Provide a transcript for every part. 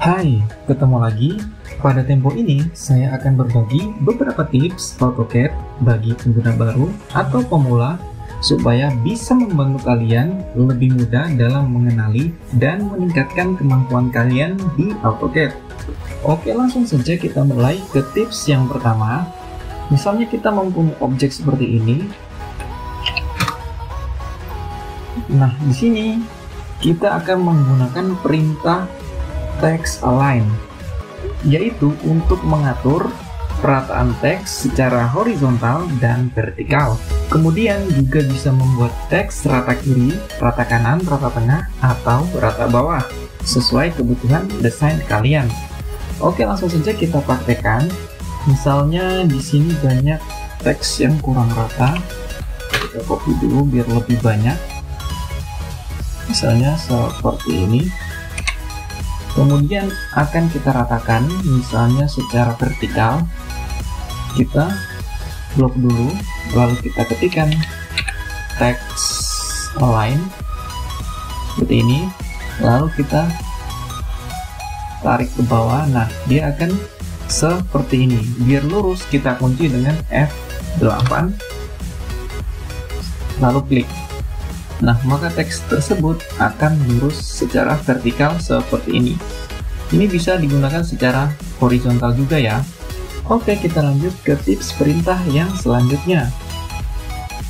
Hai, ketemu lagi. Pada tempo ini, saya akan berbagi beberapa tips AutoCAD bagi pengguna baru atau pemula supaya bisa membantu kalian lebih mudah dalam mengenali dan meningkatkan kemampuan kalian di AutoCAD. Oke, langsung saja kita mulai ke tips yang pertama. Misalnya kita mempunyai objek seperti ini. Nah, di sini kita akan menggunakan perintah text align, yaitu untuk mengatur perataan teks secara horizontal dan vertikal. Kemudian juga bisa membuat teks rata kiri, rata kanan, rata tengah, atau rata bawah sesuai kebutuhan desain kalian. Oke, langsung saja kita praktekkan. Misalnya di sini banyak teks yang kurang rata, kita copy dulu biar lebih banyak. Misalnya seperti ini. Kemudian akan kita ratakan, misalnya secara vertikal. Kita blok dulu, lalu kita ketikkan text align seperti ini, lalu kita tarik ke bawah. Nah, dia akan seperti ini. Biar lurus, kita kunci dengan F8, lalu klik. Nah, maka teks tersebut akan lurus secara vertikal seperti ini. Ini bisa digunakan secara horizontal juga ya. Oke, kita lanjut ke tips perintah yang selanjutnya,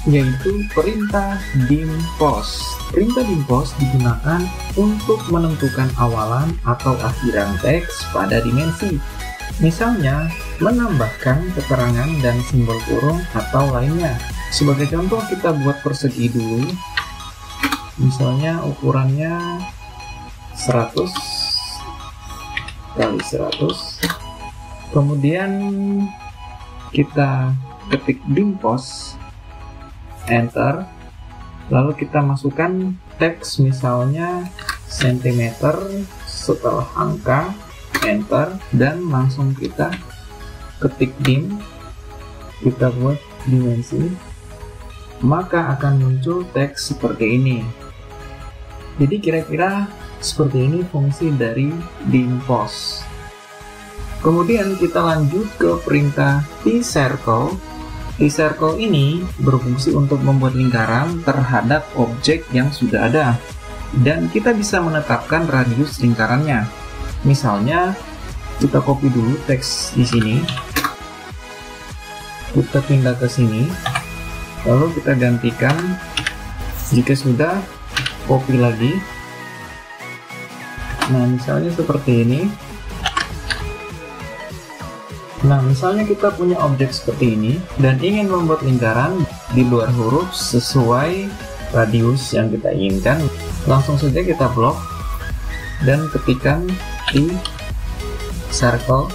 yaitu perintah dim post. Perintah dim post digunakan untuk menentukan awalan atau akhiran teks pada dimensi. Misalnya, menambahkan keterangan dan simbol kurung atau lainnya. Sebagai contoh, kita buat persegi dulu. Misalnya ukurannya 100 kali 100. Kemudian kita ketik dim post, enter, lalu kita masukkan teks misalnya cm setelah angka, enter, dan langsung kita ketik dim, kita buat dimensi, maka akan muncul teks seperti ini. Jadi kira-kira seperti ini fungsi dari dim post. Kemudian kita lanjut ke perintah T-circle. T-circle ini berfungsi untuk membuat lingkaran terhadap objek yang sudah ada, dan kita bisa menetapkan radius lingkarannya. Misalnya kita copy dulu teks di sini, kita pindah ke sini, lalu kita gantikan. Jika sudah, copy lagi. Nah, misalnya seperti ini. Nah, misalnya kita punya objek seperti ini dan ingin membuat lingkaran di luar huruf sesuai radius yang kita inginkan. Langsung saja kita blok dan ketikkan di circle.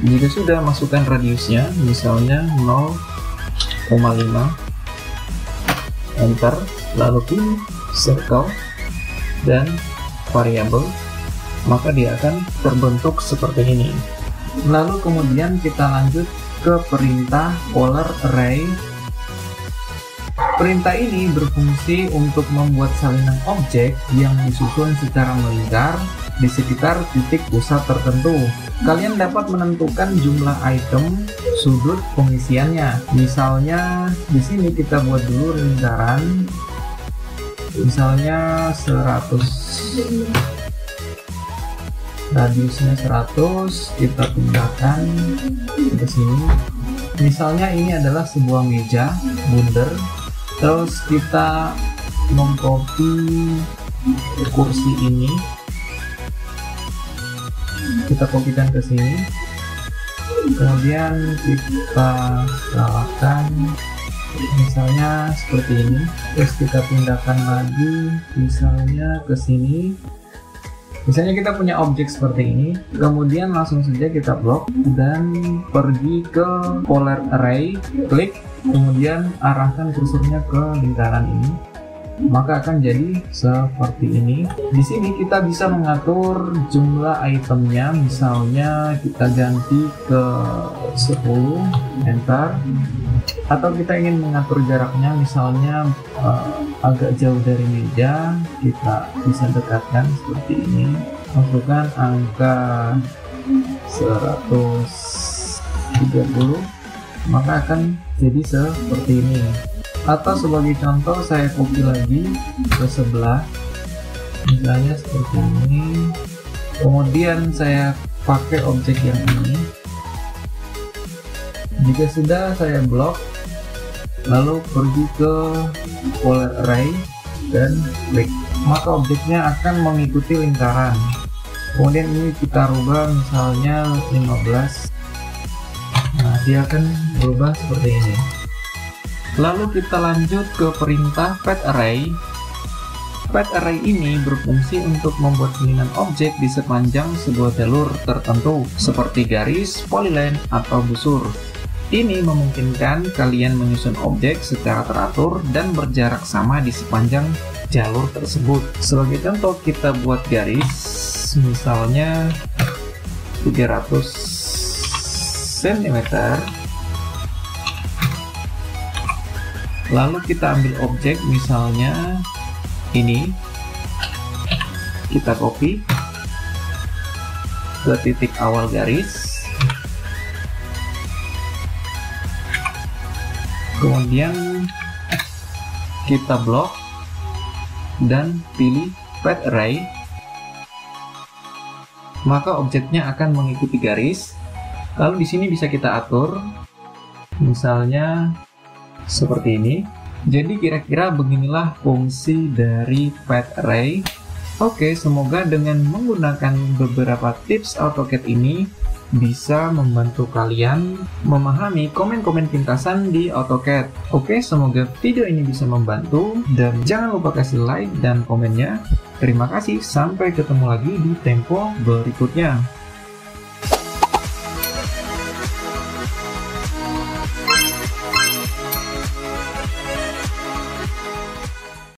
Jika sudah, masukkan radiusnya, misalnya 0,5, enter, lalu pilih circle dan variabel, maka dia akan terbentuk seperti ini. Lalu kemudian kita lanjut ke perintah polar array. Perintah ini berfungsi untuk membuat salinan objek yang disusun secara melingkar di sekitar titik pusat tertentu. Kalian dapat menentukan jumlah item, sudut pengisiannya. Misalnya di sini kita buat dulu lingkaran, misalnya 100, radiusnya 100, kita pindahkan ke sini. Misalnya ini adalah sebuah meja bundar, terus kita mengcopy kursi ini, kita kopikan ke sini, kemudian kita nyalakan, misalnya seperti ini, terus kita pindahkan lagi misalnya ke sini. Misalnya kita punya objek seperti ini, kemudian langsung saja kita blok dan pergi ke polar array, klik, kemudian arahkan kursornya ke lingkaran ini, maka akan jadi seperti ini. Di sini kita bisa mengatur jumlah itemnya, misalnya kita ganti ke 10, enter, atau kita ingin mengatur jaraknya, misalnya agak jauh dari meja, kita bisa dekatkan seperti ini. Masukkan angka 130, maka akan jadi seperti ini. Atau sebagai contoh saya copy lagi ke sebelah, misalnya seperti ini. Kemudian saya pakai objek yang ini. Jika sudah, saya blok, lalu pergi ke polar array dan klik, maka objeknya akan mengikuti lingkaran. Kemudian ini kita rubah misalnya 15. Nah, dia akan berubah seperti ini. Lalu kita lanjut ke perintah pad array. Pad array ini berfungsi untuk membuat salinan objek di sepanjang sebuah jalur tertentu, seperti garis, polyline, atau busur. Ini memungkinkan kalian menyusun objek secara teratur dan berjarak sama di sepanjang jalur tersebut. Sebagai contoh, kita buat garis, misalnya 300 cm. Lalu kita ambil objek, misalnya ini, kita copy ke titik awal garis. Kemudian kita blok dan pilih pad array, maka objeknya akan mengikuti garis. Lalu di sini bisa kita atur, misalnya seperti ini. Jadi kira-kira beginilah fungsi dari pad array. Oke, semoga dengan menggunakan beberapa tips AutoCAD ini bisa membantu kalian memahami komen-komen pintasan di AutoCAD. Oke, semoga video ini bisa membantu, dan jangan lupa kasih like dan komennya. Terima kasih, sampai ketemu lagi di tempo berikutnya.